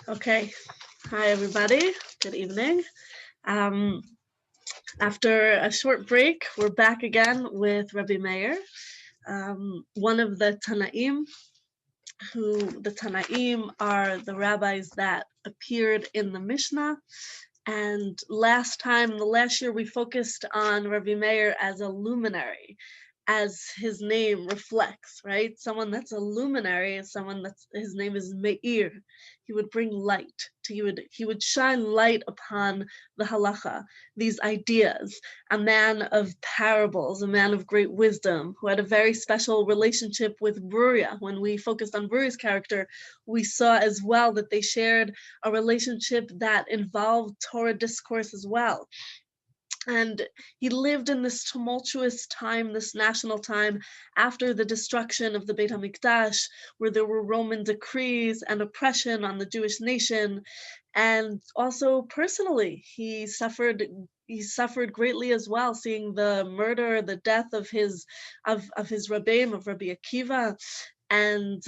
Okay. Hi, everybody. Good evening. Um, After a short break, we're back again with Rabbi Meir, one of the Tanaim, who the Tanaim are the rabbis that appeared in the Mishnah. And the last year, we focused on Rabbi Meir as a luminary, as his name reflects, right? Someone that's a luminary is someone that's his name is Meir. He would bring light. He would shine light upon the halacha, these ideas. A man of parables, a man of great wisdom, who had a very special relationship with Bruria. When we focused on Bruria's character, we saw as well that they shared a relationship that involved Torah discourse as well. And he lived in this tumultuous time, this national time, after the destruction of the Beit HaMikdash, where there were Roman decrees and oppression on the Jewish nation. And also personally, he suffered greatly as well, seeing the murder, the death of his Rabbeim, of Rabbi Akiva, and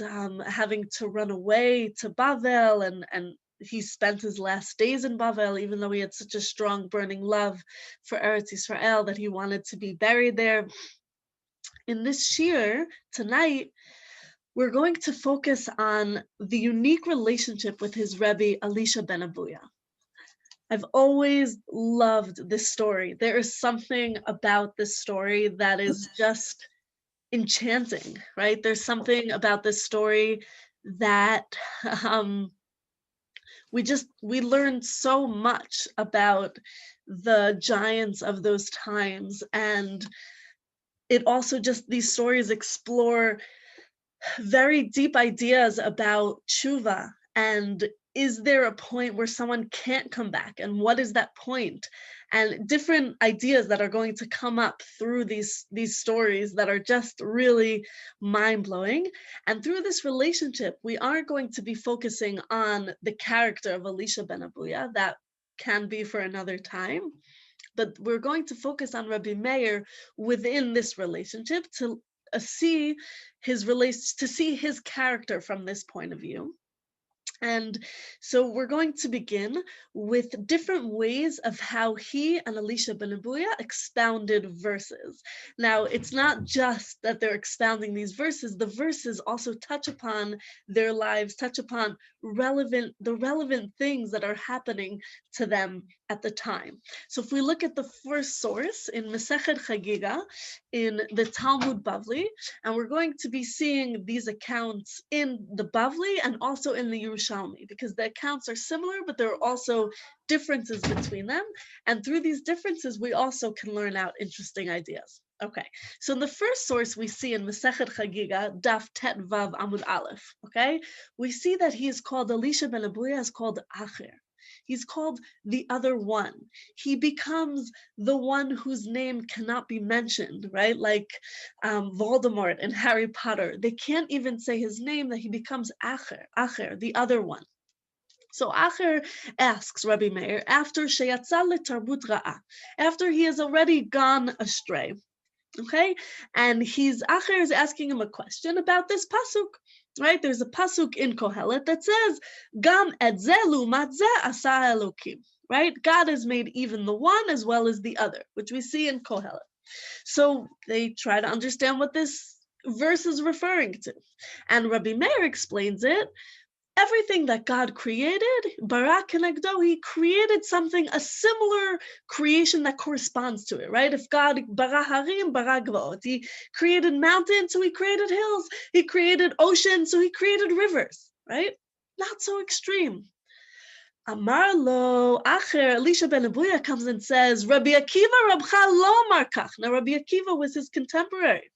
having to run away to Bavel, and he spent his last days in Bavel, even though he had such a strong burning love for Eretz Yisrael that he wanted to be buried there. In this shir tonight, we're going to focus on the unique relationship with his Rebbe, Elisha ben Avuya. I've always loved this story. There is something about this story that is just enchanting, right? There's something about this story that we learned so much about the giants of those times. And it also just, these stories explore very deep ideas about tshuva, and is there a point where someone can't come back, and what is that point? And different ideas that are going to come up through these stories that are just really mind-blowing. And through this relationship, we aren't going to be focusing on the character of Elisha ben Avuya. That can be for another time. But we're going to focus on Rabbi Meir within this relationship to see his character from this point of view. And so we're going to begin with different ways of how he and Elisha ben Avuya expounded verses. Now, it's not just that they're expounding these verses, the verses also touch upon their lives, touch upon the relevant things that are happening to them at the time. So if we look at the first source in Masechet Chagiga, in the Talmud Bavli, and we're going to be seeing these accounts in the Bavli and also in the Yerushalmi, because the accounts are similar, but there are also differences between them. And through these differences, we also can learn out interesting ideas. Okay, so in the first source we see in Masechet Chagiga, Daf Tet Vav Amud Aleph, okay, we see that he is called, Elisha ben Avuya is called Acher. He's called the other one. He becomes the one whose name cannot be mentioned, right? Like Voldemort in Harry Potter. They can't even say his name, that he becomes Acher, the other one. So Acher asks Rabbi Meir, after Sheyatza letarbut ra'a, after he has already gone astray, okay? And Acher is asking him a question about this pasuk, right? There's a pasuk in Kohelet that says, Gam et ze lumat ze asa Elokim, right? God has made even the one as well as the other, which we see in Kohelet. So they try to understand what this verse is referring to. And Rabbi Meir explains it. Everything that God created, bara kenegdo, he created something, a similar creation that corresponds to it, right? If God bara harim, bara gvaot, he created mountains, so he created hills. He created oceans, so he created rivers, right? Not so extreme. Amar lo Acher, Elisha ben Avuya comes and says, Rabbi Akiva Rabcha lo amar kach. Now Rabbi Akiva was his contemporary.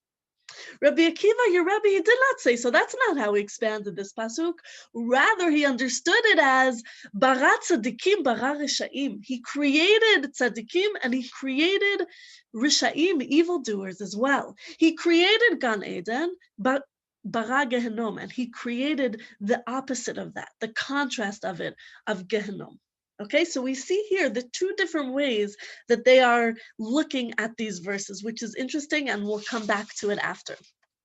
Rabbi Akiva, your Rebbe, he did not say so. That's not how he expanded this pasuk. Rather, he understood it as bara tzadikim, bara rishaim. He created tzadikim and he created rishaim, evildoers as well. He created Gan Eden, but bara Gehenom, and he created the opposite of that, the contrast of it, of Gehenom. Okay, so we see here the two different ways that they are looking at these verses, which is interesting, and we'll come back to it after.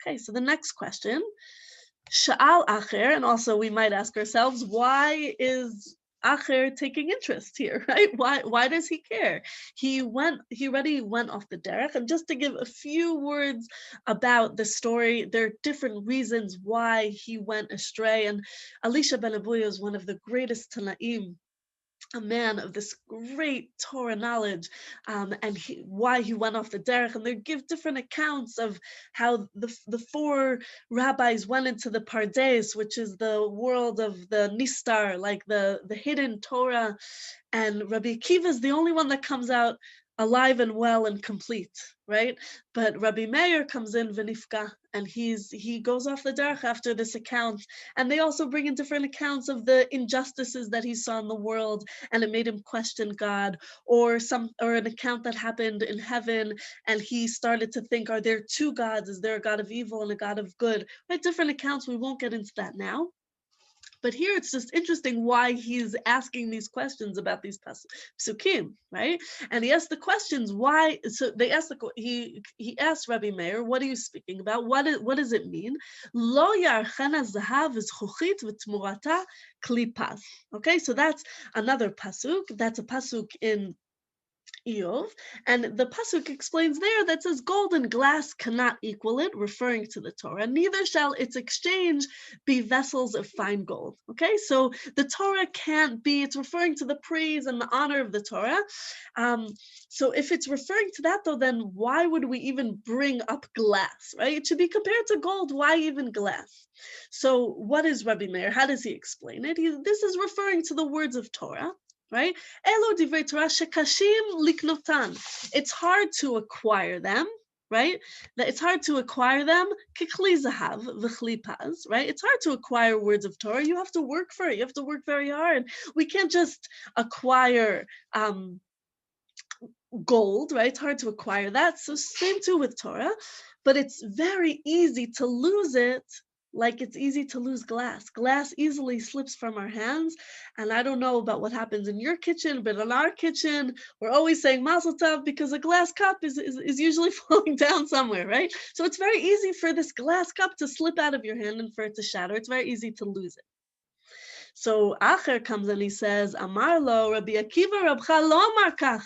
Okay, so the next question, Sha'al Acher, and also we might ask ourselves, why is Acher taking interest here, right? Why does he care? He already went off the derech, and just to give a few words about the story, there are different reasons why he went astray, and Elisha ben Avuya is one of the greatest Tanaim, a man of this great Torah knowledge, and why he went off the derech. And they give different accounts of how the four rabbis went into the Pardes, which is the world of the Nistar, like the hidden Torah, and Rabbi Akiva is the only one that comes out alive and well and complete, right? But Rabbi Meir comes in v'nifka, and he goes off the derech after this account. And they also bring in different accounts of the injustices that he saw in the world, and it made him question God, or an account that happened in heaven, and he started to think, are there two gods? Is there a God of evil and a God of good? Right? Different accounts. We won't get into that now. But here it's just interesting why he's asking these questions about these psukim, right? And he asked the questions why. So they asked he asked Rabbi Meir, "What are you speaking about? What does it mean? Lo yarchena zahav v'zchuchit v'tmurata klipas." Okay, so that's another pasuk. That's a pasuk in Eov, and the pasuk explains there that says gold and glass cannot equal it, referring to the Torah. Neither shall its exchange be vessels of fine gold. Okay, so the Torah can't be. It's referring to the praise and the honor of the Torah. So if it's referring to that, though, then why would we even bring up glass? Right? It should be compared to gold. Why even glass? So what is Rabbi Meir? How does he explain it? This is referring to the words of Torah. Right? Elo divrei Torah shekashim liknotan. It's hard to acquire them, right? It's hard to acquire them. Kikli zahav v'chlipaz, right? It's hard to acquire words of Torah. You have to work for it. You have to work very hard. We can't just acquire gold, right? It's hard to acquire that. So same too with Torah, but it's very easy to lose it. Like it's easy to lose glass. Glass easily slips from our hands. And I don't know about what happens in your kitchen, but in our kitchen, we're always saying mazel tov because a glass cup is usually falling down somewhere, right? So it's very easy for this glass cup to slip out of your hand and for it to shatter. It's very easy to lose it. So Acher comes and he says, Amar lo, Rabbi Akiva Rabcha lo amar kach.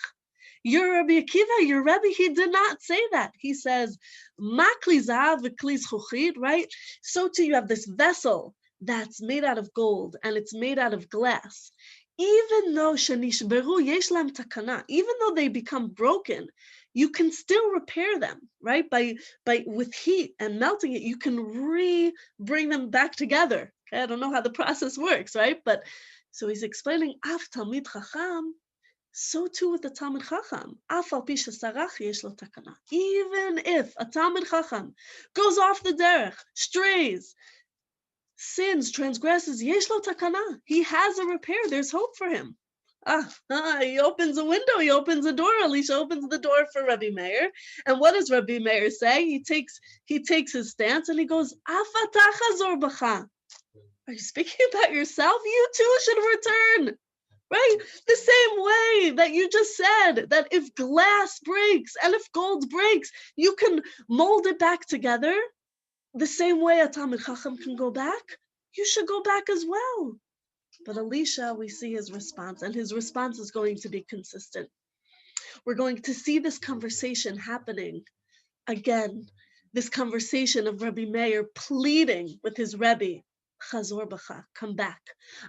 Your Rabbi Akiva, your Rebbe, he did not say that. He says, "Makli zahav v'kli zchuchit," right? So too, you have this vessel that's made out of gold and it's made out of glass. Even though shenishberu yesh lam takana, even though they become broken, you can still repair them, right? By with heat and melting it, you can bring them back together. Okay? I don't know how the process works, right? But so he's explaining, Av Talmid Chacham. So too with the Talmid Chacham. Even if a Talmid Chacham goes off the derech, strays, sins, transgresses, yesh lo takana. He has a repair. There's hope for him. He opens a window. He opens a door. Elisha opens the door for Rabbi Meir. And what does Rabbi Meir say? He takes his stance and he goes, Afatach hazor bacha. Are you speaking about yourself? You too should return. Right? The same way that you just said that if glass breaks and if gold breaks, you can mold it back together. The same way a Talmid Chacham can go back, you should go back as well. But Elisha, we see his response, and his response is going to be consistent. We're going to see this conversation happening again, this conversation of Rabbi Meir pleading with his Rebbe, Chazor b'cha, come back.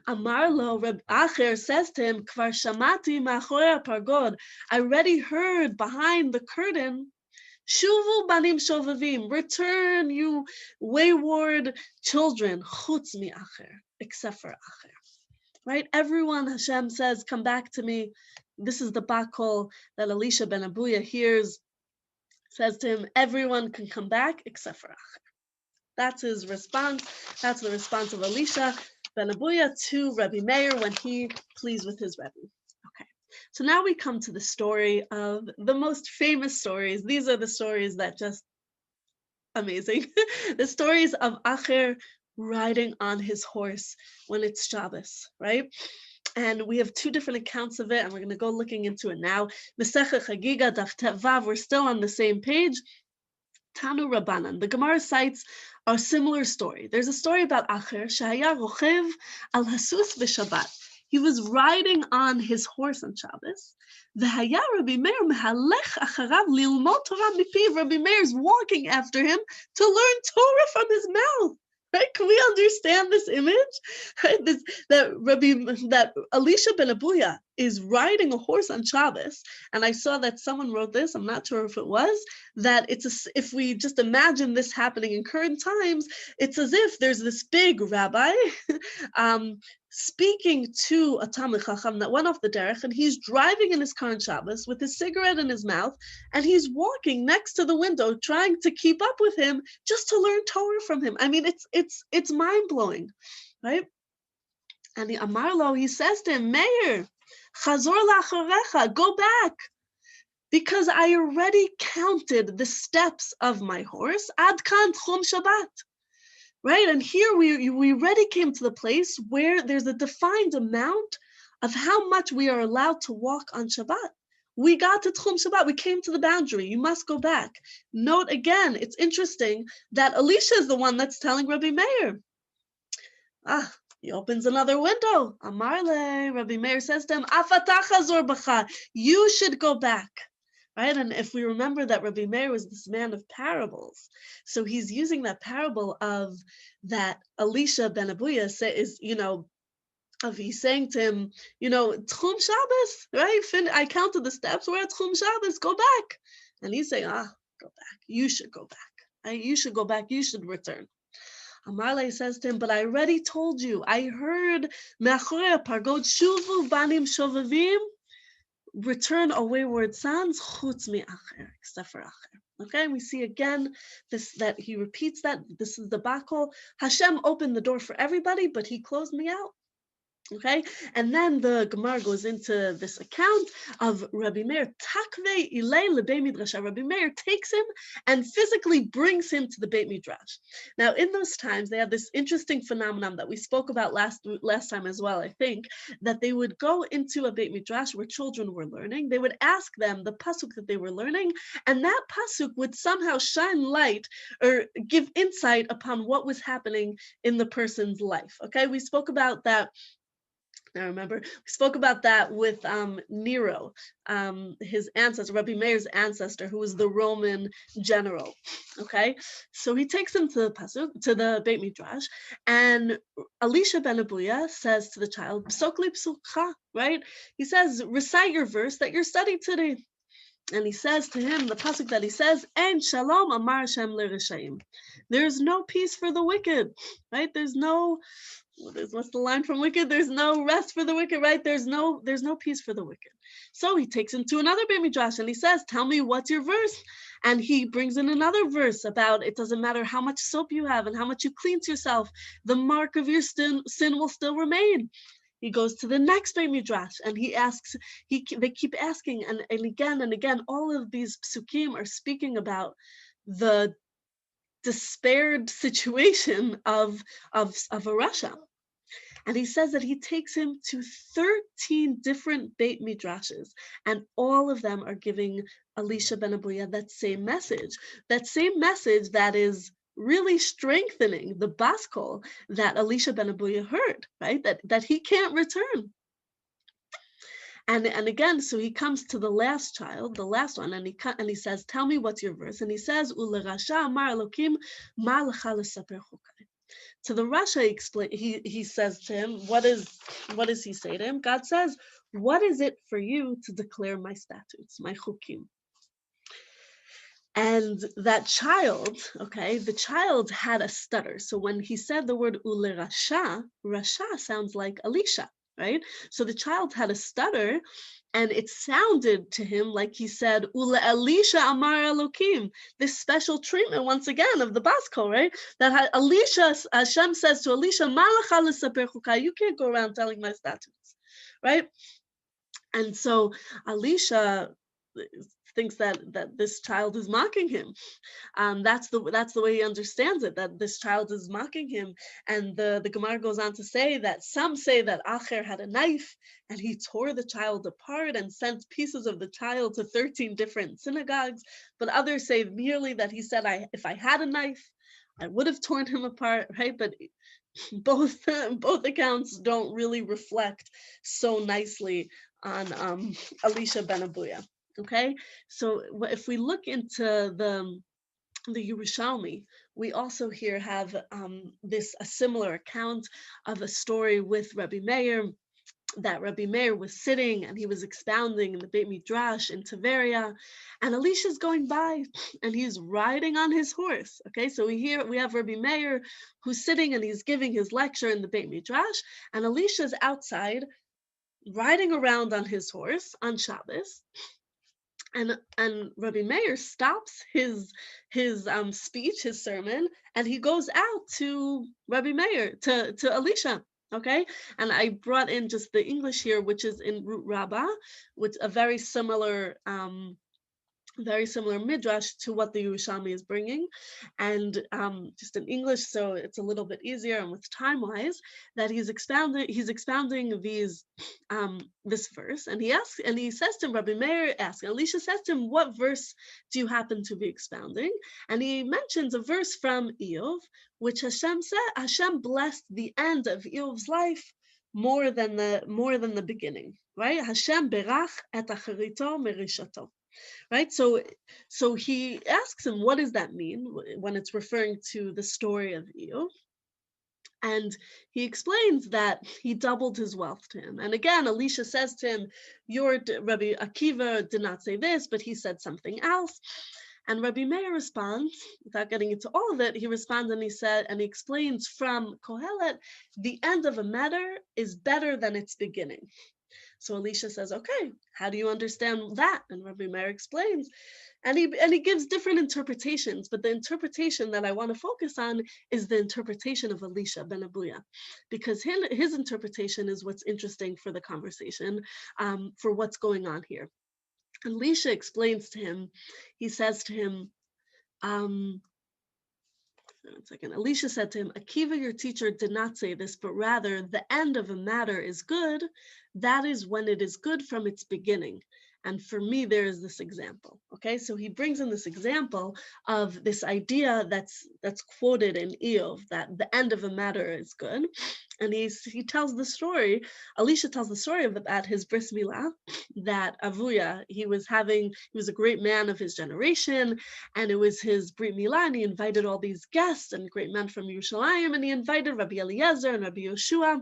Amar lo, Reb Acher says to him, Kvar shamati ma'achorei pargod. I already heard behind the curtain. Shuvu banim shovavim. Return, you wayward children. Chutz mi Acher, except for Acher. Right? Everyone, Hashem says, come back to me. This is the bakol that Elisha ben Avuya hears. Says to him, everyone can come back except for Acher. That's his response. That's the response of Elisha ben Avuya to Rabbi Meir when he pleads with his Rebbe. Okay, so now we come to the story of the most famous stories. These are the stories that just amazing. The stories of Acher riding on his horse when it's Shabbos, right? And we have two different accounts of it, and we're going to go looking into it now. Masechah Chagiga Daf Tet Vav. We're still on the same page. Tanu Rabbanan. The Gemara cites a similar story. There's a story about Acher, Shaya Rochev al Hasus v'Shabbat. He was riding on his horse on Shabbos. V'haya Rabbi Meir mehalech acharav lilmod Torah mipiv. Rabbi Meir's walking after him to learn Torah from his mouth. Right? Can we understand this image? Right? That Elisha ben Avuya is riding a horse on Shabbos, and I saw that someone wrote this. I'm not sure if it was that if we just imagine this happening in current times, it's as if there's this big rabbi speaking to a Talmid Chacham that went off the derech, and he's driving in his car on Shabbos with his cigarette in his mouth, and he's walking next to the window trying to keep up with him just to learn Torah from him. I mean, it's mind-blowing, right? And the Amarlo, he says to him, Meir, Chazor la'achorecha, go back, because I already counted the steps of my horse, ad kan tchum Shabbat. Right, and here we already came to the place where there's a defined amount of how much we are allowed to walk on Shabbat. We got to Tchum Shabbat. We came to the boundary. You must go back. Note again, it's interesting that Elisha is the one that's telling Rabbi Meir. He opens another window. Amarle, Rabbi Meir says to him, Afatach hazor b'cha. You should go back. Right, and if we remember that Rabbi Meir was this man of parables, so he's using that parable of that Elisha ben Avuya he's saying to him, Tchum Shabbos, right? I counted the steps. We're at Tchum Shabbos. Go back, and he's saying, go back. You should go back. Right? You should go back. You should return. Amarle says to him, but I already told you. I heard me'achorei pargot shuvu banim shovavim. Return a wayward sons, chutz mi acher, except for acher. Okay, we see again that he repeats that. This is the bakol. Hashem opened the door for everybody, but he closed me out. Okay, and then the Gemara goes into this account of Rabbi Meir. Takve ilay lebeit midrash. Rabbi Meir takes him and physically brings him to the Beit Midrash. Now, in those times, they had this interesting phenomenon that we spoke about last time as well. I think that they would go into a Beit Midrash where children were learning. They would ask them the pasuk that they were learning, and that pasuk would somehow shine light or give insight upon what was happening in the person's life. Okay, we spoke about that. I remember we spoke about that with Nero, his ancestor, Rabbi Meir's ancestor, who was the Roman general. Okay, so he takes him to the Beit Midrash, and Elisha ben Avuya says to the child, "Psokli psukcha," right? He says, "Recite your verse that you're studying today." And he says to him, the pasuk that he says, "En shalom amar Hashem l'reshaim." There's no peace for the wicked, right? What's the line from Wicked? There's no rest for the wicked, right? There's no peace for the wicked. So he takes him to another Beit Midrash and he says, "Tell me what's your verse?" And he brings in another verse about it doesn't matter how much soap you have and how much you cleanse yourself, the mark of your sin will still remain. He goes to the next Beit Midrash and he asks, they keep asking, and again, all of these psukim are speaking about the despaired situation of a Rasha. And he says that he takes him to 13 different Beit Midrashes, and all of them are giving Elisha ben Avuya that same message that is really strengthening the baskol that Elisha ben Avuya heard, right? That he can't return. And again, so he comes to the last child, the last one, and he says, "Tell me what's your verse." And he says, "Ulerasha amar Elokim ma lecha lesaper chukai." To the Rasha, he says to him, what does he say to him? God says, "What is it for you to declare my statutes, my chukim?" And that child, the child had a stutter. So when he said the word ulerasha, rasha sounds like Elisha, right? So the child had a stutter, and it sounded to him like he said, Ule Elisha Amar Elokim, this special treatment once again of the Baskol, right? That Hashem says to Elisha, Malacha l'saper chukai, you can't go around telling my statutes, right? And so Elisha thinks that this child is mocking him. That's the way he understands it, that this child is mocking him. And the Gemara goes on to say that some say that Acher had a knife and he tore the child apart and sent pieces of the child to 13 different synagogues. But others say merely that he said, if I had a knife, I would have torn him apart, right? But both both accounts don't really reflect so nicely on Elisha ben Avuya. Okay, so if we look into the Yerushalmi, we also here have this a similar account of a story with Rabbi Meir, that Rabbi Meir was sitting and he was expounding in the Beit Midrash in Tiberia, and Elisha's going by and he's riding on his horse. Okay, so we have Rabbi Meir who's sitting and he's giving his lecture in the Beit Midrash, and Elisha's outside riding around on his horse on Shabbos. And Rabbi Meir stops his speech, his sermon, and he goes out to Rabbi Meir, to Elisha. Okay, and I brought in just the English here, which is in Root Rabbah, with a very similar midrash to what the Yerushalmi is bringing, and just in English, so it's a little bit easier and with time wise, that he's expounding these this verse, and he says to him, Rabbi Meir asks, Elisha says to him, what verse do you happen to be expounding? And he mentions a verse from Eov, which Hashem blessed the end of Eov's life more than the beginning, right? Hashem berach et acharito merishato. Right, so he asks him, what does that mean when it's referring to the story of Eov? And he explains that he doubled his wealth to him. And again, Elisha says to him, Rabbi Akiva did not say this, but he said something else. And Rabbi Meir responds, without getting into all of it, he responds and he explains from Kohelet, the end of a matter is better than its beginning. So Elisha says, okay, how do you understand that? And Rabbi Meir explains, and he gives different interpretations, but the interpretation that I want to focus on is the interpretation of Elisha ben Avuya, because his interpretation is what's interesting for the conversation, for what's going on here. Elisha explains to him, he says to him, one second. Elisha said to him, Akiva, your teacher, did not say this, but rather the end of a matter is good. That is when it is good from its beginning. And for me, there is this example. Okay, so he brings in this example of this idea that's quoted in Eov, that the end of a matter is good. And he tells the story, Elisha tells the story about his bris milah, that Avuya, he was a great man of his generation, and it was his brit milah, and he invited all these guests and great men from Yerushalayim, and he invited Rabbi Eliezer and Rabbi Yoshua,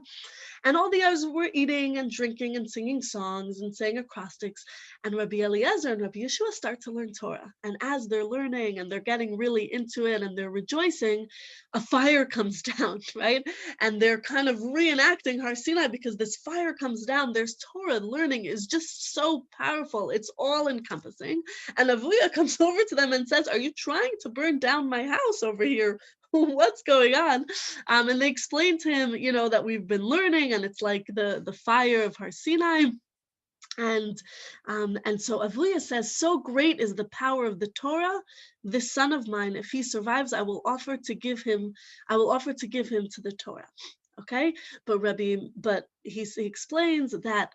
and all the others were eating and drinking and singing songs and saying acrostics, and Rabbi Eliezer and Rabbi Yeshua start to learn Torah. And as they're learning and they're getting really into it and they're rejoicing, a fire comes down, right? And they're kind of reenacting Har Sinai because this fire comes down. There's Torah learning is just so powerful. It's all encompassing. And Avuya comes over to them and says, are you trying to burn down my house over here? What's going on? And they explain to him, that we've been learning, and it's like the fire of Har Sinai. And so Avuya says, so great is the power of the Torah. This son of mine, if he survives, I will offer to give him to the Torah. Okay, but he explains that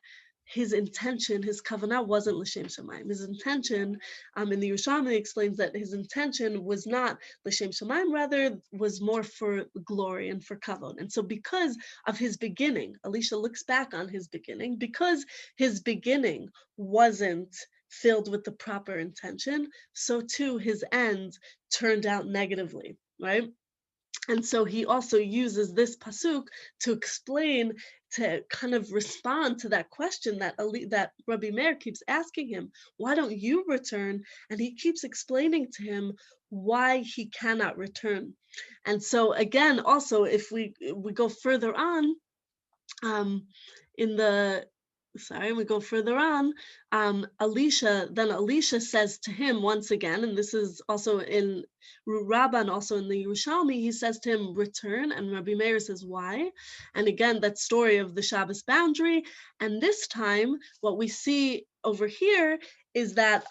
his intention, his kavanah wasn't l'shem shamayim. His intention, in the Yerushalmi explains that his intention was not l'shem shamayim, rather was more for glory and for kavod. And so because of his beginning, Elisha looks back on his beginning, because his beginning wasn't filled with the proper intention, so too his end turned out negatively, right? And so he also uses this pasuk to explain, to kind of respond to that question that Rabbi Meir keeps asking him, why don't you return? And he keeps explaining to him why he cannot return. And so again, also, if we go further on, we go further on, Elisha says to him once again, and this is also in Rabbi and also in the Yerushalmi, he says to him, return, and Rabbi Meir says, why? And again, that story of the Shabbos boundary, and this time, what we see over here is that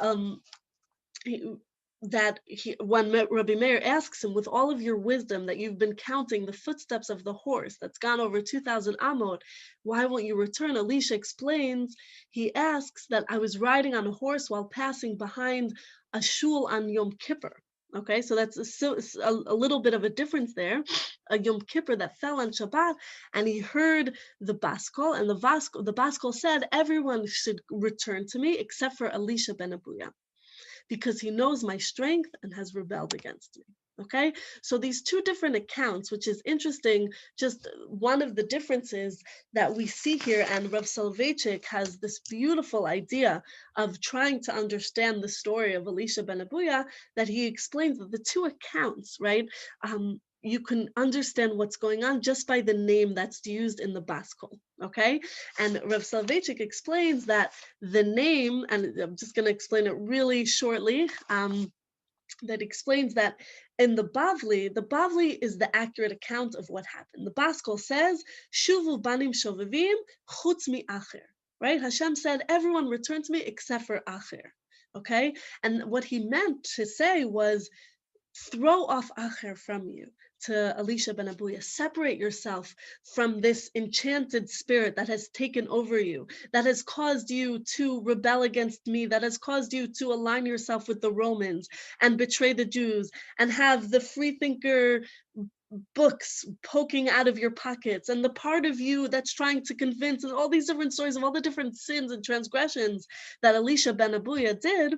when Rabbi Meir asks him, with all of your wisdom that you've been counting the footsteps of the horse that's gone over 2,000 amot, why won't you return? Elisha explains, he asks that I was riding on a horse while passing behind a shul on Yom Kippur. Okay, so that's a little bit of a difference there. A Yom Kippur that fell on Shabbat, and he heard the Baskol, and the Baskol said, everyone should return to me except for Elisha ben Abuya, because he knows my strength and has rebelled against me. Okay, so these two different accounts, which is interesting, just one of the differences that we see here, and Rav Soloveitchik has this beautiful idea of trying to understand the story of Elisha ben Abuya, that he explains that the two accounts, right, you can understand what's going on just by the name that's used in the Baskol, okay? And Rav Soloveitchik explains that the name, and I'm just going to explain it really shortly, that explains that in the Bavli is the accurate account of what happened. The Baskol says, Shuvu banim shovevim chutz mi acher, right? Hashem said, everyone return to me except for acher, okay? And what he meant to say was, throw off acher from you, to Elisha ben Abuya. Separate yourself from this enchanted spirit that has taken over you, that has caused you to rebel against me, that has caused you to align yourself with the Romans and betray the Jews and have the freethinker books poking out of your pockets, and the part of you that's trying to convince, and all these different stories of all the different sins and transgressions that Elisha ben Abuya did,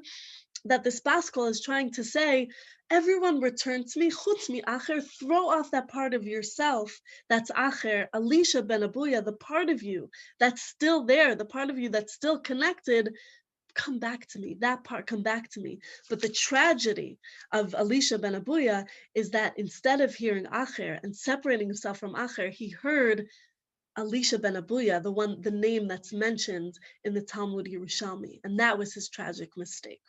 that this Baskol is trying to say, everyone return to me, chutz mi acher, throw off that part of yourself that's acher, Elisha ben Abuya, the part of you that's still there, the part of you that's still connected, come back to me, that part, come back to me. But the tragedy of Elisha ben Abuya is that instead of hearing acher and separating himself from acher, he heard Elisha ben Abuya, the name that's mentioned in the Talmud Yerushalmi, and that was his tragic mistake.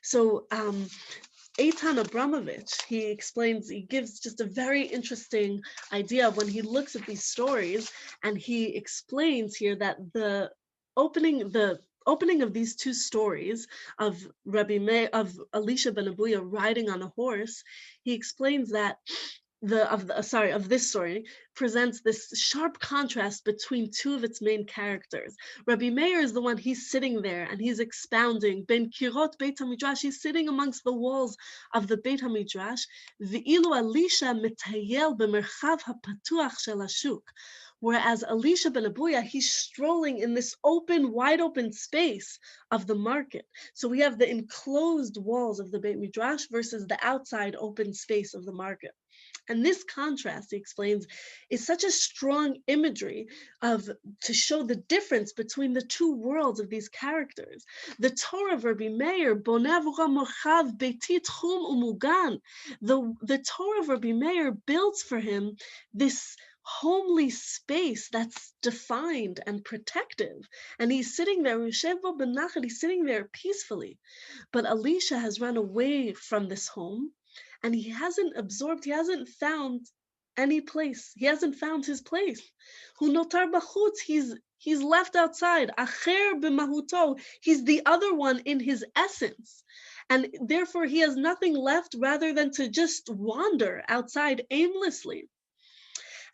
So Eitan Abramovich, he gives just a very interesting idea when he looks at these stories, and he explains here that the opening of these two stories of Rabbi Meir, of Elisha ben Abuya riding on a horse, he explains that of this story presents this sharp contrast between two of its main characters. Rabbi Meir is the one, he's sitting there and he's expounding Ben Kirot Beit HaMidrash, he's sitting amongst the walls of the Beit HaMidrash, V'ilu Elisha mitayel b'merchav hapatuach shel hashuk. Whereas Elisha ben Abuya, he's strolling in this wide open space of the market. So we have the enclosed walls of the Beit Midrash versus the outside open space of the market. And this contrast, he explains, is such a strong imagery to show the difference between the two worlds of these characters. The Torah of Rabbi Meir, the Torah of Rabbi Meir builds for him this homely space that's defined and protective. And he's sitting there, he's sitting there peacefully. But Elisha has run away from this home, and he hasn't found any place. He hasn't found his place. Hu notar b'chutz, he's left outside. Acher b'mahuto, he's the other one in his essence. And therefore he has nothing left rather than to just wander outside aimlessly.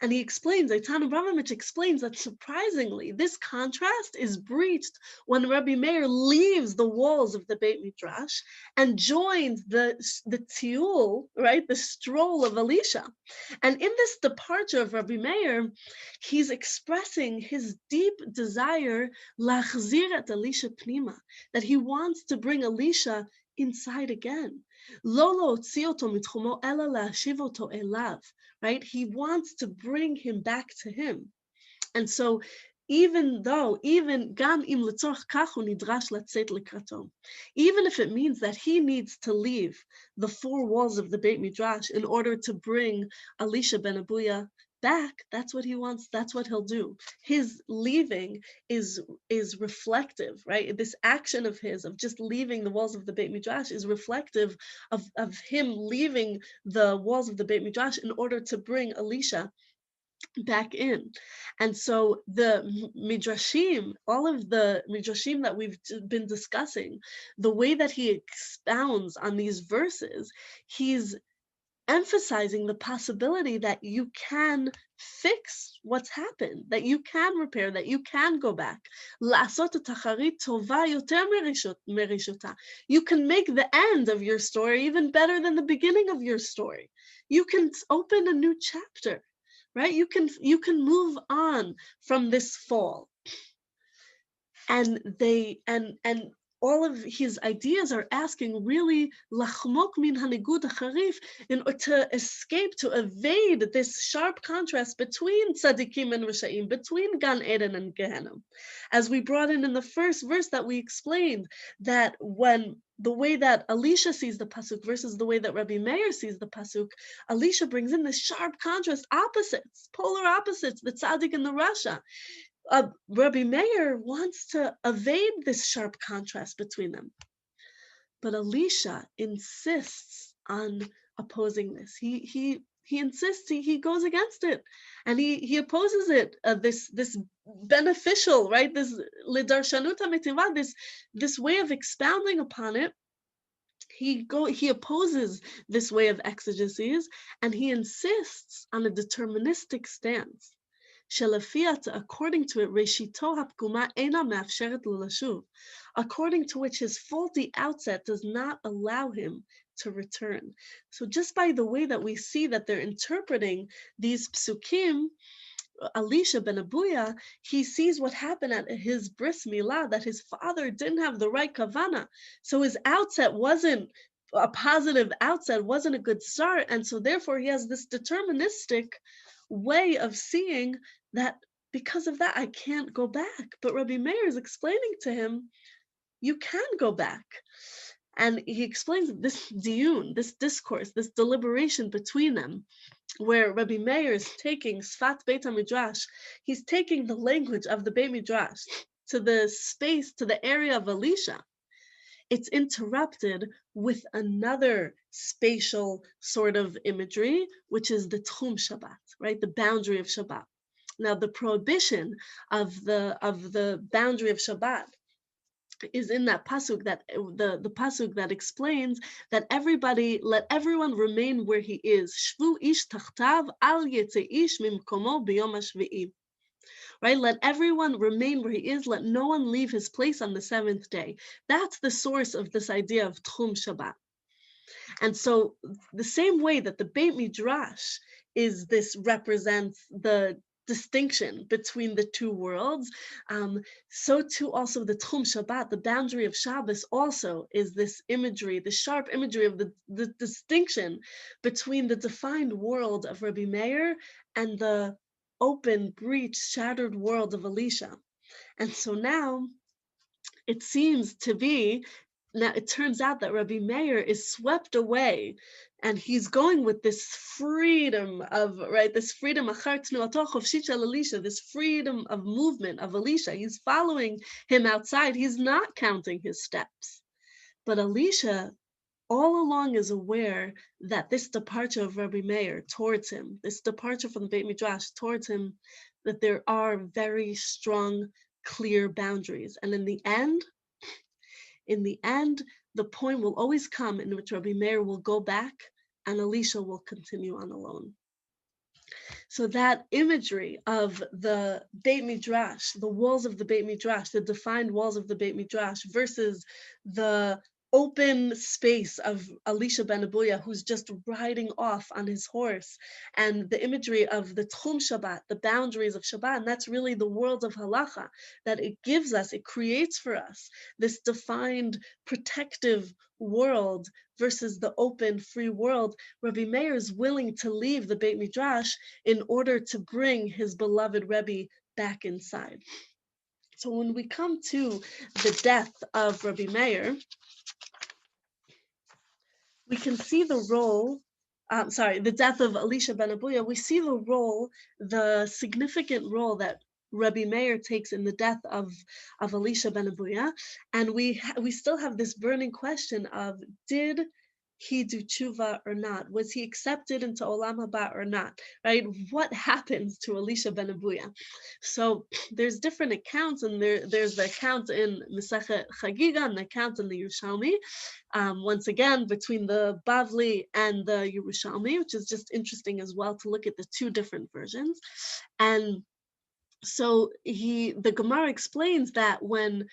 And he explains, Eitan Abramovich explains that surprisingly, this contrast is breached when Rabbi Meir leaves the walls of the Beit Midrash and joins the tiul, right, the stroll of Elisha. And in this departure of Rabbi Meir, he's expressing his deep desire, lachzir et Elisha pnima, that he wants to bring Elisha inside again. Lolo tzioto mitchumo ela la'ashivoto elav. Right? He wants to bring him back to him. And so even gam im letzorch kachu nidrash latzet lekrato, even if it means that he needs to leave the four walls of the Beit Midrash in order to bring Elisha ben Abuya back, that's what he wants, that's what he'll do. His leaving is reflective, right? This action of his, of just leaving the walls of the Beit Midrash, is reflective of him leaving the walls of the Beit Midrash in order to bring Elisha back in. And so the midrashim, all of the midrashim that we've been discussing, the way that he expounds on these verses, he's emphasizing the possibility that you can fix what's happened, that you can repair, that you can go back. לעשות את אחרית טובה יותר מראשיתה. You can make the end of your story even better than the beginning of your story. You can open a new chapter, right? You can move on from this fall. And all of his ideas are asking really lachmok min hanigud harif, in order to escape, to evade this sharp contrast between tzaddikim and rishayim, between Gan Eden and Gehenna. As we brought in the first verse that we explained, that when the way that Elisha sees the pasuk versus the way that Rabbi Meir sees the pasuk, Elisha brings in this sharp contrast, opposites, polar opposites, the tzaddik and the rasha. Rabbi Meir wants to evade this sharp contrast between them. But Elisha insists on opposing this. He insists, he goes against it, and he opposes it, this beneficial, right, this lidarshanuta mitiva, this way of expounding upon it. He opposes this way of exegesis, and he insists on a deterministic stance. According to it, according to which his faulty outset does not allow him to return. So just by the way that we see that they're interpreting these psukim, Elisha ben Avuya, he sees what happened at his bris milah, that his father didn't have the right kavana. So his outset wasn't a positive outset, wasn't a good start. And so therefore he has this deterministic way of seeing that because of that, I can't go back. But Rabbi Meir is explaining to him, you can go back. And he explains this diyun, this discourse, this deliberation between them, where Rabbi Meir is taking Sfat Beit HaMidrash, he's taking the language of the Beit Midrash to the space, to the area of Elisha. It's interrupted with another spatial sort of imagery, which is the Tchum Shabbat, right? The boundary of Shabbat. Now, the prohibition of the boundary of Shabbat is in that pasuk, that the pasuk that explains that let everyone remain where he is. Shvu ish tachtav al yetze ish mimkomo biyom hashvi'i. Right? Let everyone remain where he is. Let no one leave his place on the seventh day. That's the source of this idea of Tchum Shabbat. And so the same way that the Beit Midrash represents the distinction between the two worlds, so too also the Tchum Shabbat, the boundary of Shabbos, also is this imagery, the sharp imagery of the distinction between the defined world of Rabbi Meir and the open, breached, shattered world of Elisha. And so now it turns out that Rabbi Meir is swept away, and he's going with this freedom of, right, this freedom, this freedom of movement of Elisha. He's following him outside. He's not counting his steps. But Elisha all along is aware that this departure of Rabbi Meir towards him, this departure from the Beit Midrash towards him, that there are very strong, clear boundaries. And in the end, the point will always come in which Rabbi Meir will go back and Elisha will continue on alone. So that imagery of the Beit Midrash, the walls of the Beit Midrash, the defined walls of the Beit Midrash versus the open space of Elisha ben Avuya, who's just riding off on his horse, and the imagery of the Tchum Shabbat, the boundaries of Shabbat, and that's really the world of halacha, that it gives us, it creates for us this defined protective world versus the open, free world. Rabbi Meir is willing to leave the Beit Midrash in order to bring his beloved Rebbe back inside. So when we come to the death of Rabbi Meir, we can see the role, the death of Elisha ben Avuya, we see the significant role that Rabbi Meir takes in the death of Elisha ben Avuya, and we still have this burning question of, did he do tshuva or not? Was he accepted into Olam Haba or not? Right? What happens to Elisha ben Avuya? So there's different accounts, and there's the account in Masechet Chagiga and the account in the Yerushalmi. Once again, between the Bavli and the Yerushalmi, which is just interesting as well to look at the two different versions. And so the Gemara explains that when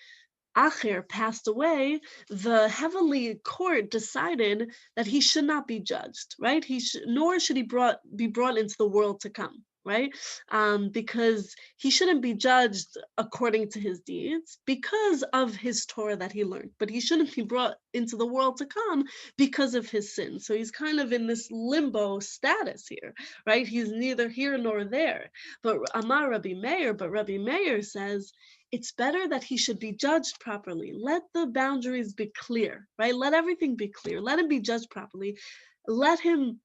Acher passed away, the heavenly court decided that he should not be judged, right? Nor should he be brought into the world to come, right? Because he shouldn't be judged according to his deeds because of his Torah that he learned, but he shouldn't be brought into the world to come because of his sin. So he's kind of in this limbo status here, right? He's neither here nor there. But Rabbi Meir says, it's better that he should be judged properly. Let the boundaries be clear, right? Let everything be clear. Let him be judged properly. Let him,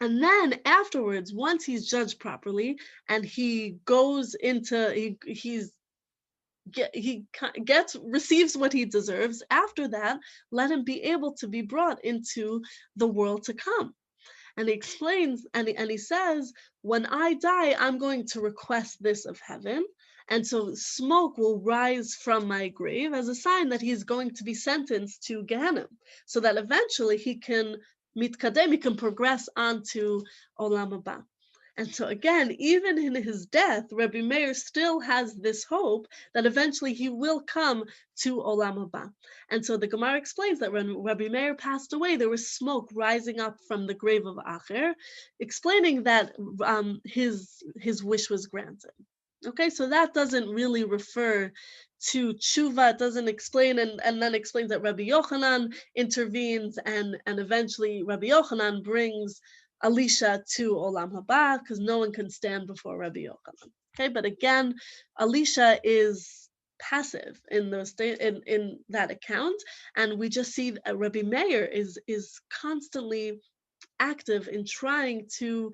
and then afterwards, once he's judged properly and he goes into, he receives what he deserves. After that, let him be able to be brought into the world to come. And he explains, and he says, when I die, I'm going to request this of heaven. And so smoke will rise from my grave as a sign that he's going to be sentenced to Gehenna, so that eventually he can progress onto Olam Haba. And so again, even in his death, Rabbi Meir still has this hope that eventually he will come to Olam Haba. And so the Gemara explains that when Rabbi Meir passed away, there was smoke rising up from the grave of Acher, explaining that his wish was granted. Okay, so that doesn't really refer to tshuva. It doesn't explain, and then explains that Rabbi Yochanan intervenes, and eventually Rabbi Yochanan brings Elisha to Olam Haba because no one can stand before Rabbi Yochanan. Okay, but again, Elisha is passive in that account, and we just see that Rabbi Meir is constantly active in trying to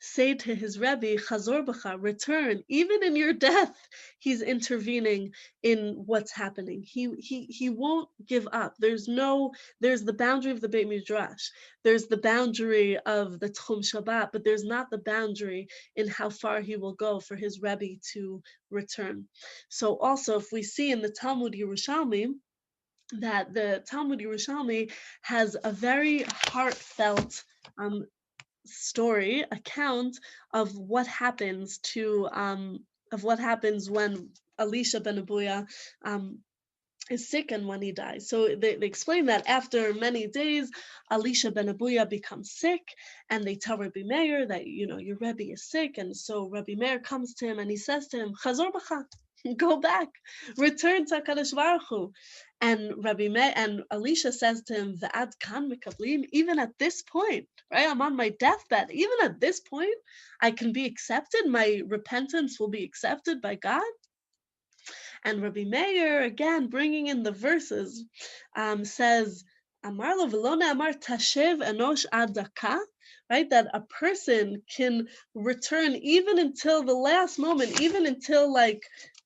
say to his Rebbe, Chazor b'cha, return. Even in your death, he's intervening in what's happening. He won't give up. There's the boundary of the Beit Midrash. There's the boundary of the Tchum Shabbat, but there's not the boundary in how far he will go for his Rebbe to return. So also, if we see in the Talmud Yerushalmi, that the Talmud Yerushalmi has a very heartfelt account of what happens when Elisha ben Avuya is sick and when he dies. So they explain that after many days, Elisha ben Avuya becomes sick, and they tell Rabbi Meir that, your Rebbe is sick, and so Rabbi Meir comes to him and he says to him, Chazor b'cha, go back, return to HaKadosh Baruch Hu. And Rabbi Meir and Elisha says to him, V'ad kan mikablim, even at this point, right? I'm on my deathbed. Even at this point, I can be accepted. My repentance will be accepted by God. And Rabbi Meir, again, bringing in the verses, says, Amar lo v'lo amar tashev enosh ad daka, right? That a person can return even until the last moment, even until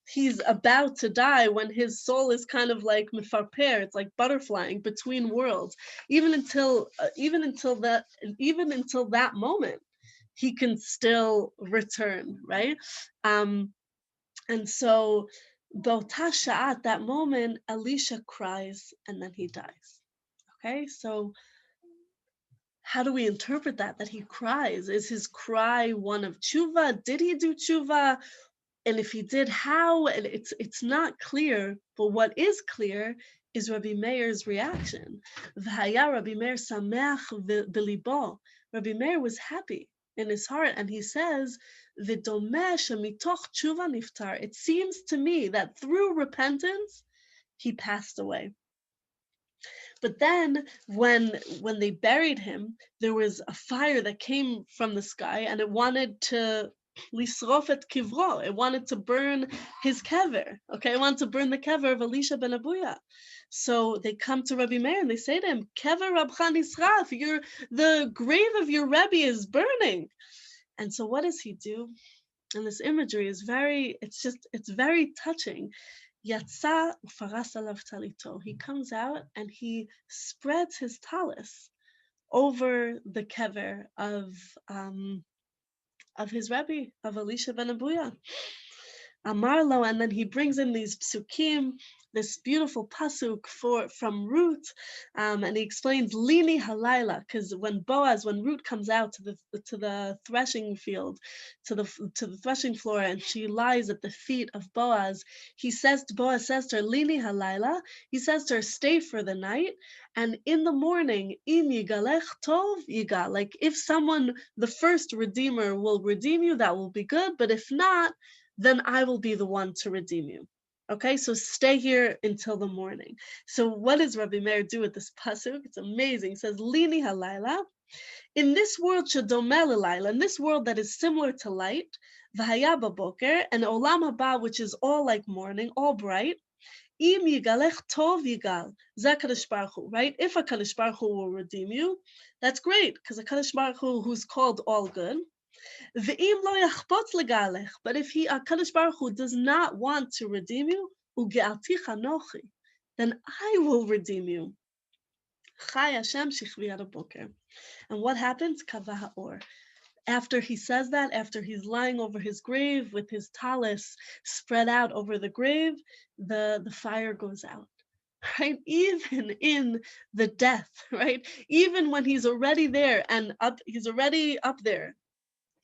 he's about to die, when his soul is kind of like mefarper, it's like butterflying between worlds. Even until that moment, he can still return, right? And so B'ota at that moment, Elisha cries and then he dies. Okay, so how do we interpret that he cries? Is his cry one of tshuva? Did he do tshuva? And if he did, how? And it's not clear, but what is clear is Rabbi Meir's reaction. V'haya Rabbi Meir sameach b'libo. Rabbi Meir was happy in his heart, and he says, V'domeh shemitoch tshuva niftar. It seems to me that through repentance, he passed away. But then when they buried him, there was a fire that came from the sky, and it wanted to lisrof et kivro. It wanted to burn his kever. Okay, it wanted to burn the kever of Elisha ben Avuya. So they come to Rabbi Meir and they say to him, Kever Rabcha nisraf, the grave of your Rebbe is burning. And so what does he do? And this imagery is it's very touching. Yatsa ufaras alav talito. He comes out and he spreads his talis over the kever of his Rabbi, of Elisha ben Avuya. Amarlo, and then he brings in these psukim, this beautiful pasuk from Ruth, and he explains lini halayla, because when Ruth comes out to the threshing field, to the threshing floor, and she lies at the feet of Boaz, Boaz says to her, lini halayla, he says to her, stay for the night, and in the morning, im yigalech tov yigal, like if someone, the first redeemer will redeem you, that will be good, but if not, then I will be the one to redeem you. Okay, so stay here until the morning. So what does Rabbi Meir do with this pasuk? It's amazing. It says, Lini halayla, in this world shadomeh l'layla, in this world that is similar to light, v'haya baboker, and olam haba, which is all like morning, all bright, im yigalech tov yigal, zeh HaKadosh Baruch Hu, right? If HaKadosh Baruch Hu will redeem you, that's great, because HaKadosh Baruch Hu, who's called all good, but if HaKadosh Baruch Hu does not want to redeem you, then I will redeem you. And what happens? After he says that, after he's lying over his grave with his talis spread out over the grave, the fire goes out. Right? Even in the death, right? Even when he's already there and he's already up there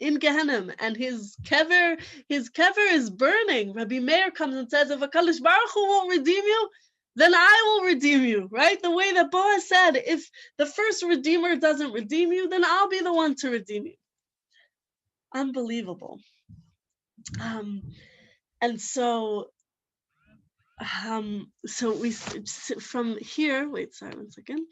in Gehenna, and his kever is burning. Rabbi Meir comes and says, if HaKadosh Baruch Hu won't redeem you, then I will redeem you, right? The way that Boaz said, if the first redeemer doesn't redeem you, then I'll be the one to redeem you. Unbelievable. And so we, from here, wait, sorry, one second.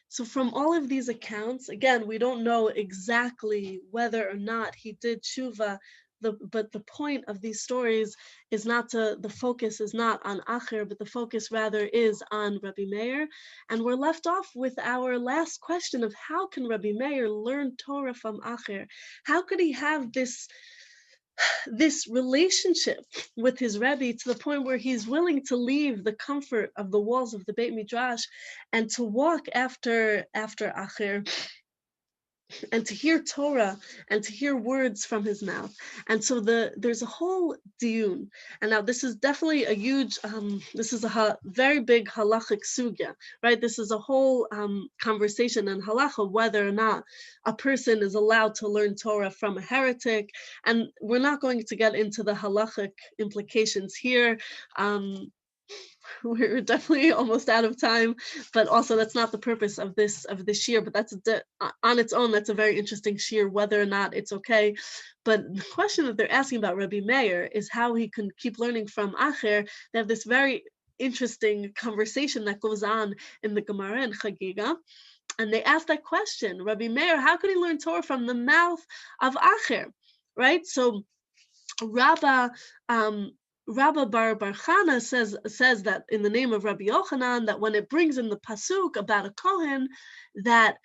So from all of these accounts, again, we don't know exactly whether or not he did tshuva, but the point of these stories is the focus is not on Acher, but the focus rather is on Rabbi Meir. And we're left off with our last question of how can Rabbi Meir learn Torah from Acher? How could he have this relationship with his Rebbe to the point where he's willing to leave the comfort of the walls of the Beit Midrash and to walk after Acher and to hear Torah and to hear words from his mouth. And so there's a whole diyun. And now this is definitely a huge, this is a very big halachic sugya, right? This is a whole conversation in halacha, whether or not a person is allowed to learn Torah from a heretic. And we're not going to get into the halachic implications here. We're definitely almost out of time, but also that's not the purpose of this shiur, but that's on its own, that's a very interesting shiur, whether or not it's okay. But the question that they're asking about Rabbi Meir is how he can keep learning from Acher. They have this very interesting conversation that goes on in the Gemara and Chagiga, and they ask that question, Rabbi Meir, how could he learn Torah from the mouth of Acher, right? So Rabbi Bar Chana says that in the name of Rabbi Yochanan, that when it brings in the pasuk about a Kohen, that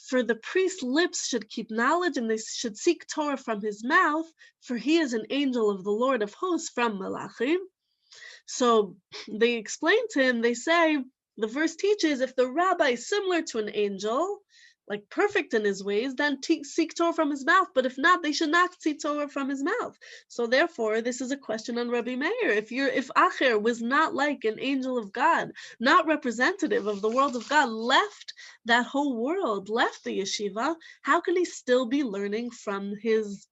for the priest's lips should keep knowledge and they should seek Torah from his mouth, for he is an angel of the Lord of hosts from Malachim. So they explain to him, they say, the verse teaches if the rabbi is similar to an angel, like perfect in his ways, then seek Torah from his mouth. But if not, they should not seek Torah from his mouth. So therefore, this is a question on Rabbi Meir. If Acher was not like an angel of God, not representative of the world of God, left that whole world, left the yeshiva, how can he still be learning from his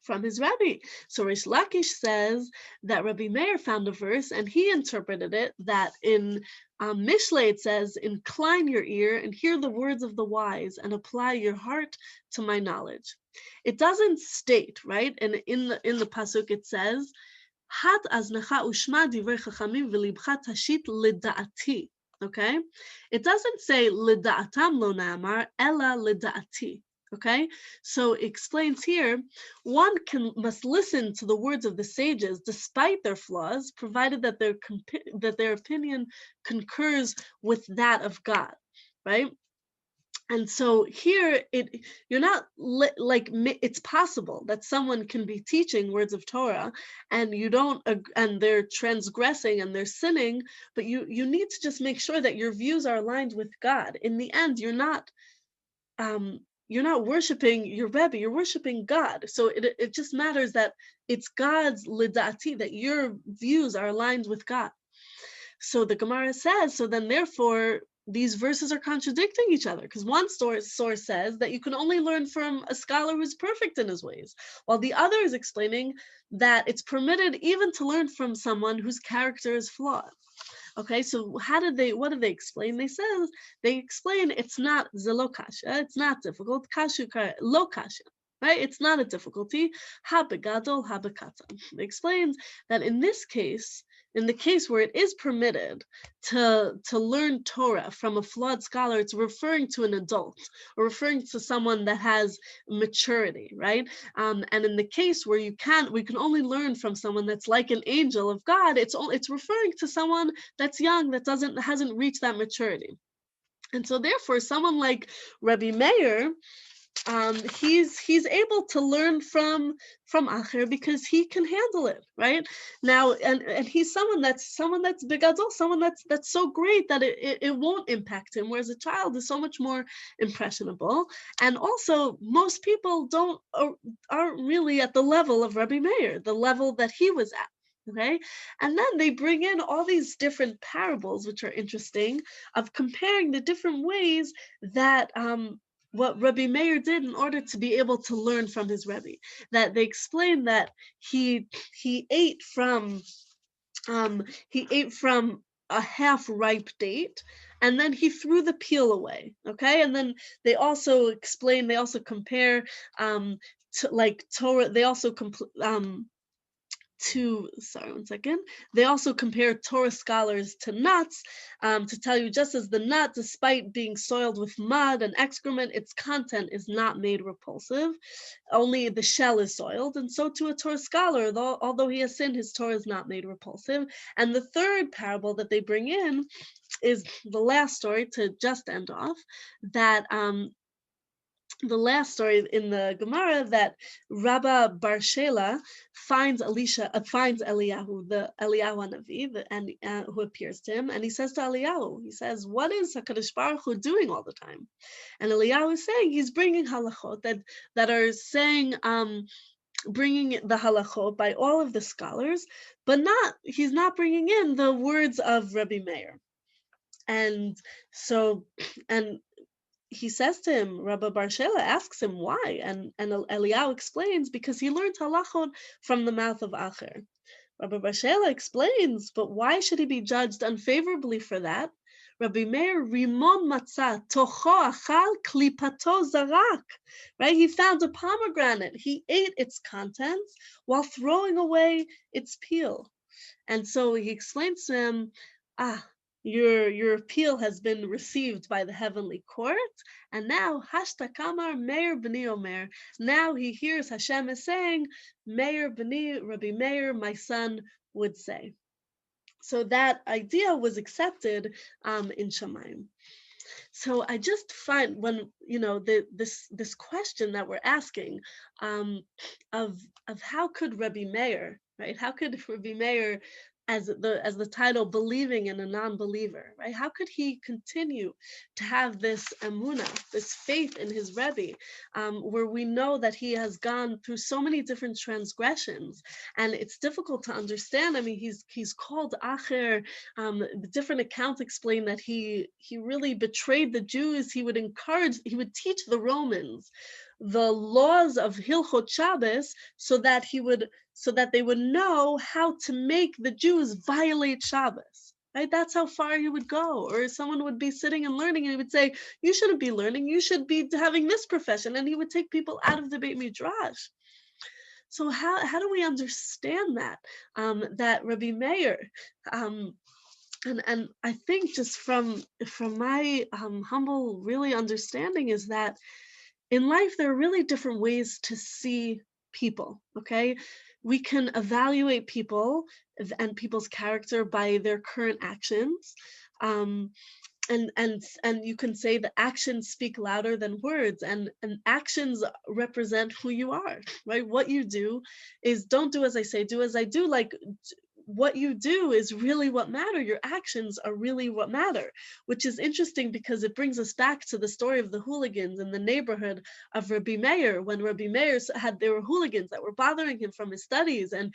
Rabbi? So Rish Lakish says that Rabbi Meir found a verse and he interpreted it that in Mishlei it says, incline your ear and hear the words of the wise and apply your heart to my knowledge. It doesn't state, right? And in the pasuk it says, hat aznecha ushma divrei chachamim v'libcha tashit lida'ati. Okay? It doesn't say lida'atam lo na'amar, ela lida'ati. Okay, so it explains here, one must listen to the words of the sages despite their flaws, provided that their opinion concurs with that of God, right? And so here, you're not it's possible that someone can be teaching words of Torah, and you don't, and they're transgressing and they're sinning, but you need to just make sure that your views are aligned with God. In the end, um, you're not worshiping your Rebbe, you're worshiping God. So it just matters that it's God's lidati, that your views are aligned with God. So the Gemara says, so then therefore these verses are contradicting each other, because one source says that you can only learn from a scholar who's perfect in his ways, while the other is explaining that it's permitted even to learn from someone whose character is flawed. Okay, so what did they explain? They explain it's not zelo kasha, it's not difficult, kashu lo kasha, right? It's not a difficulty, ha begadol, ha bekatan. It explains that in this case, in the case where it is permitted to learn Torah from a flawed scholar, it's referring to an adult or referring to someone that has maturity, right? And in the case where we can only learn from someone that's like an angel of God, it's referring to someone that's young, that hasn't reached that maturity. And so therefore, someone like Rabbi Meir, he's able to learn from Acher because he can handle it, right? Now, and he's someone that's bigadol, someone that's so great that it won't impact him, whereas a child is so much more impressionable. And also, most people aren't really at the level of Rabbi Meir, the level that he was at. Okay, and then they bring in all these different parables, which are interesting, of comparing the different ways that what Rabbi Meir did in order to be able to learn from his Rebbe. That they explain that he ate from a half-ripe date, and then he threw the peel away. Okay, and then they also compare to like Torah. They also They also compare Torah scholars to nuts, to tell you just as the nut, despite being soiled with mud and excrement, its content is not made repulsive. Only the shell is soiled. And so to a Torah scholar, although he has sinned, his Torah is not made repulsive. And the third parable that they bring in is the last story to just end off, that the last story in the Gemara, that Rabbi Bar Shela finds Eliyahu, the Eliyahu Hanavi, who appears to him, and he says to Eliyahu, he says, "What is Hakadosh Baruch Hu doing all the time?" And Eliyahu is saying he's bringing halachot that are saying, bringing the halachot by all of the scholars, but he's not bringing in the words of Rabbi Meir. And so, and he says to him, Rabbi Bar Shela asks him why, and Eliyahu explains, because he learned halachot from the mouth of Acher. Rabbi Bar Shela explains, but why should he be judged unfavorably for that? Rabbi Meir rimon matzah tocho achal klipato zarak. Right? He found a pomegranate. He ate its contents while throwing away its peel. And so he explains to him, your appeal has been received by the heavenly court, and now Hashtakamar Meir b'ni Omer. Now he hears Hashem is saying, Meir b'ni, Rabbi Meir, my son, would say. So that idea was accepted in Shamayim. So I just find, when this question that we're asking, of how could Rabbi Meir, right? How could Rabbi Meir, as the title, believing in a non-believer, right? How could he continue to have this emunah, this faith in his Rebbe, where we know that he has gone through so many different transgressions, and it's difficult to understand. I mean, he's called Acher. Different accounts explain that he really betrayed the Jews. He would teach the Romans the laws of Hilchot Shabbos, so that they would know how to make the Jews violate Shabbos. Right? That's how far he would go. Or someone would be sitting and learning, and he would say, "You shouldn't be learning. You should be having this profession." And he would take people out of the Beit Midrash. So how do we understand that? That Rabbi Meir, and I think just from my humble really understanding, is that in life, there are really different ways to see people, okay? We can evaluate people and people's character by their current actions. and you can say that actions speak louder than words, and actions represent who you are, right? What you do is, don't do as I say, do as I do. Like, what you do is really what matter. Your actions are really what matter, which is interesting because it brings us back to the story of the hooligans in the neighborhood of Rabbi Meir. When Rabbi Meir there were hooligans that were bothering him from his studies, and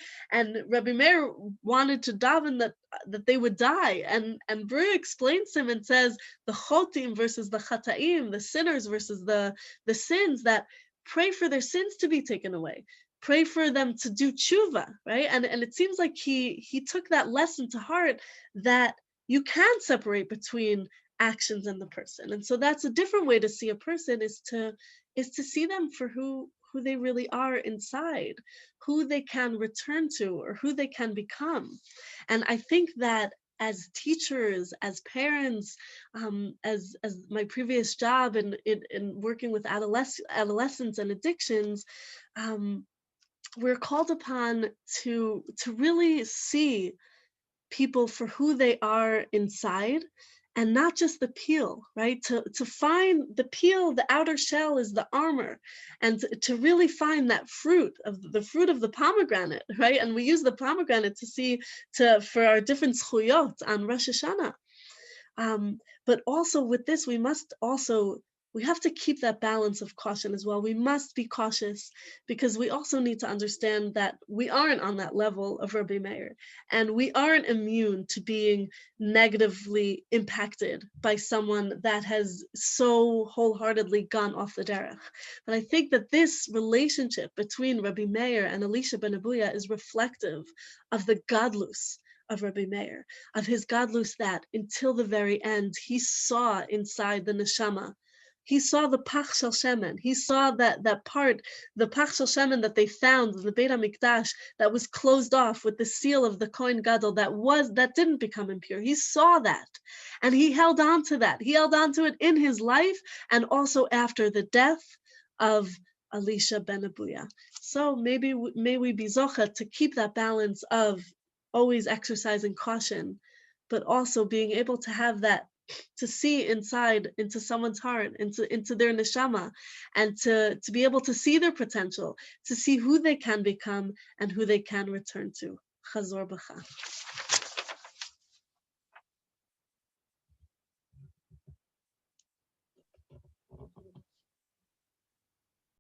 Rabbi Meir wanted to daven that they would die, and Bria explains to him and says the chotim versus the chataim, the sinners versus the sins, that pray for their sins to be taken away, pray for them to do tshuva, right? And it seems like he took that lesson to heart, that you can separate between actions and the person. And so that's a different way to see a person, is to see them for who they really are inside, who they can return to, or who they can become. And I think that as teachers, as parents, as my previous job in working with adolescents and addictions, um, we're called upon to really see people for who they are inside, and not just the peel, right? To find the peel, the outer shell is the armor, and to really find that fruit of the pomegranate, right? And we use the pomegranate to see to for our different zchuyot on Rosh Hashanah. But also with this, we have to keep that balance of caution as well. We must be cautious, because we also need to understand that we aren't on that level of Rabbi Meir, and we aren't immune to being negatively impacted by someone that has so wholeheartedly gone off the derech. But I think that this relationship between Rabbi Meir and Elisha ben Avuya is reflective of the gadlus of Rabbi Meir, of his gadlus, that until the very end, he saw inside the neshama. He saw the pach shel shemen. He saw that part, the pach shel shemen that they found in the Beit HaMikdash, that was closed off with the seal of the Kohen Gadol, that didn't become impure. He saw that, and he held on to that. He held on to it in his life, and also after the death of Elisha ben Avuya. So may we be zocha to keep that balance of always exercising caution, but also being able to have that, to see inside into someone's heart, into their neshama, and to be able to see their potential, to see who they can become and who they can return to. Chazor b'cha.